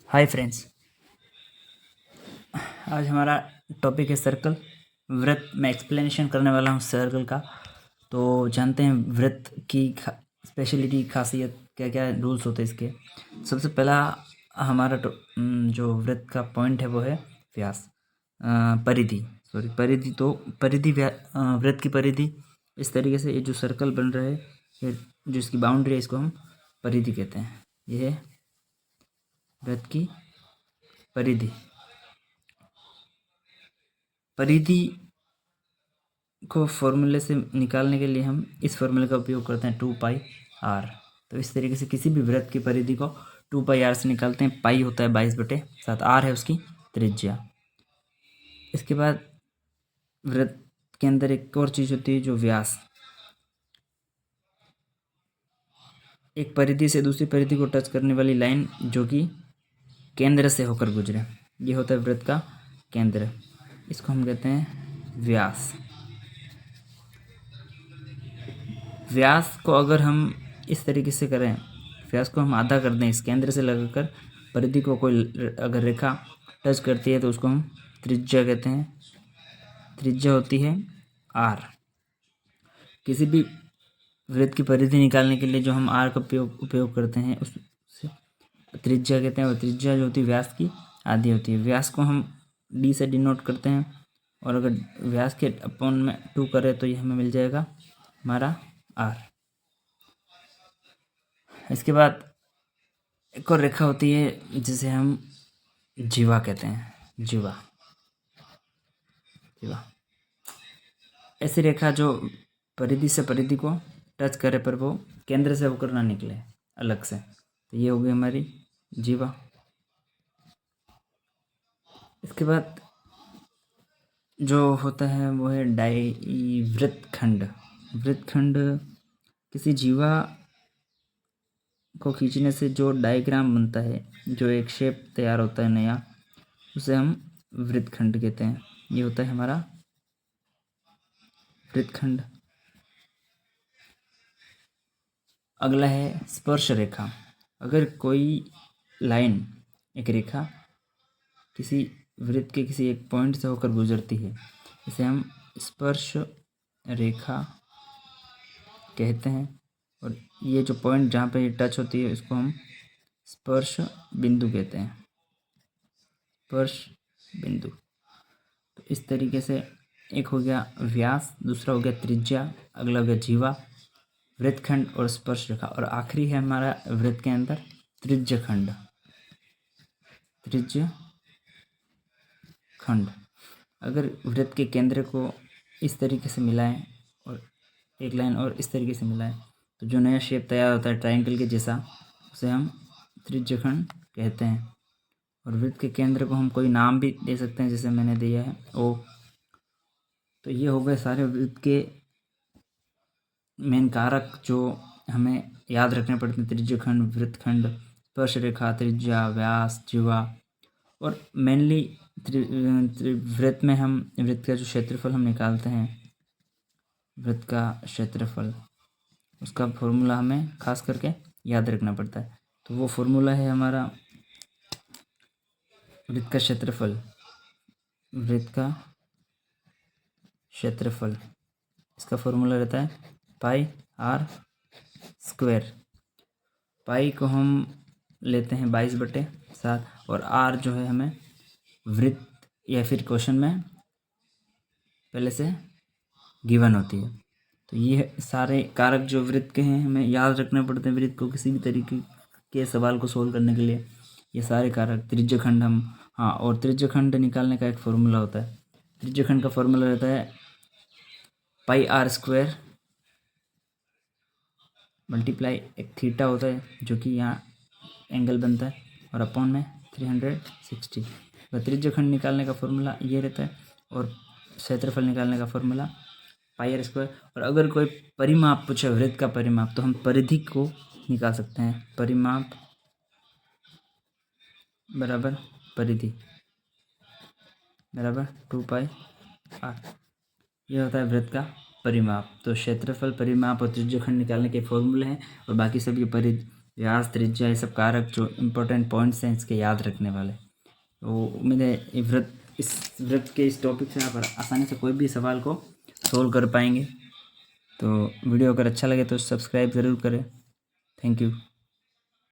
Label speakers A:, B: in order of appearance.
A: Hi friends, आज हमारा topic है सर्कल। वृत्त में एक्सप्लेनेशन करने वाला हूँ सर्कल का। तो जानते हैं वृत्त की स्पेशलिटी, खासियत, क्या क्या रूल्स होते हैं इसके। सबसे पहला हमारा जो वृत्त का पॉइंट है वो है व्यास, परिधि, परिधि। तो परिधि वृत्त की परिधि इस तरीके से, ये जो सर्कल बन रहा है, ये जो इसकी बाउंड्री है, इसको हम परिधि कहते हैं। ये है वृत्त की परिधि। परिधि को फॉर्मूले से निकालने के लिए हम इस फॉर्मूले का उपयोग करते हैं, 2πr। तो इस तरीके से किसी भी वृत्त की परिधि को 2πr से निकालते हैं। पाई होता है 22/7, r है उसकी त्रिज्या। इसके बाद वृत्त के अंदर एक और चीज़ होती है जो व्यास। एक परिधि से दूसरी परिधि को टच करने वाली लाइन जो कि केंद्र से होकर गुजरे, ये होता है वृत्त का केंद्र। इसको हम कहते हैं व्यास। व्यास को अगर हम इस तरीके से करें, व्यास को हम आधा कर दें, इस केंद्र से लगाकर परिधि को कोई अगर रेखा टच करती है तो उसको हम त्रिज्या कहते हैं। त्रिज्या होती है r। किसी भी वृत्त की परिधि निकालने के लिए जो हम r का उपयोग करते हैं उससे त्रिज्या कहते हैं। और त्रिज्या जो होती है व्यास की आधी होती है। व्यास को हम d से डिनोट करते हैं, और अगर व्यास के अपॉन में 2 करें तो ये हमें मिल जाएगा हमारा r। इसके बाद एक और रेखा होती है जिसे हम जीवा कहते हैं। जीवा, जीवा ऐसी रेखा जो परिधि से परिधि को टच करे पर वो केंद्र से होकर ना निकले अलग से। तो ये हो गई हमारी जीवा। इसके बाद जो होता है वो है वृत्तखंड। वृत्तखंड किसी जीवा को खींचने से जो डायग्राम बनता है, जो एक शेप तैयार होता है नया, उसे हम वृत्तखंड कहते हैं। ये होता है हमारा वृत्तखंड। अगला है स्पर्श रेखा। अगर कोई लाइन, एक रेखा किसी वृत्त के किसी एक पॉइंट से होकर गुजरती है, इसे हम स्पर्श रेखा कहते हैं। और ये जो पॉइंट जहाँ पे टच होती है इसको हम स्पर्श बिंदु कहते हैं। स्पर्श बिंदु। तो इस तरीके से एक हो गया व्यास, दूसरा हो गया त्रिज्या, अगला हो गया जीवा, वृत्तखंड और स्पर्श रेखा। और आखिरी है हमारा वृत्त के अंदर त्रिज्यखंड। त्रिज्य खंड। अगर वृत्त के केंद्र को इस तरीके से मिलाएं और एक लाइन और इस तरीके से मिलाएं तो जो नया शेप तैयार होता है ट्रायंगल के जैसा, उसे हम त्रिज्यखंड कहते हैं। और वृत्त के केंद्र को हम कोई नाम भी दे सकते हैं, जैसे मैंने दिया है ओ। तो ये हो गए सारे वृत्त के मेन कारक जो हमें याद रखने पड़ते हैं। त्रिज्यखंड, वृत्तखंड, स्पर्श रेखा, त्रिज्या, व्यास, जीवा। और मेनली वृत्त में हम वृत्त का जो क्षेत्रफल हम निकालते हैं, वृत्त का क्षेत्रफल, उसका फॉर्मूला हमें खास करके याद रखना पड़ता है। तो वो फॉर्मूला है हमारा वृत्त का क्षेत्रफल। वृत्त का क्षेत्रफल, इसका फॉर्मूला रहता है πr²। पाई को हम लेते हैं 22/7, और r जो है हमें वृत्त या फिर क्वेश्चन में पहले से गिवन होती है। तो ये सारे कारक जो वृत्त के हैं हमें याद रखने पड़ते हैं वृत्त को किसी भी तरीके के सवाल को सोल्व करने के लिए। ये सारे कारक, त्रिज्यखंड हम, हाँ, और त्रिज्यखंड निकालने का एक फॉर्मूला होता है। त्रिज्यखंड का फॉर्मूला रहता है πr² मल्टीप्लाई एक थीटा होता है जो कि यहाँ एंगल बनता है, और अपॉन में 360। त्रिज्यखंड निकालने का फॉर्मूला ये रहता है, और क्षेत्रफल निकालने का फॉर्मूला πr²। और अगर कोई परिमाप पूछे, वृत्त का परिमाप, तो हम परिधि को निकाल सकते हैं। परिमाप बराबर परिधि बराबर 2πr। यह होता है वृत्त का परिमाप। तो क्षेत्रफल, परिमाप और त्रिज्यखंड निकालने के फॉर्मूले हैं, और बाकी सभी व्यास, त्रिज्या, ये सब कारक जो इम्पोर्टेंट पॉइंट्स हैं इसके याद रखने वाले। तो उम्मीद है इस वृत्त के इस टॉपिक से आप आसानी से कोई भी सवाल को सोल्व कर पाएंगे। तो वीडियो अगर अच्छा लगे तो सब्सक्राइब ज़रूर करें। Thank you.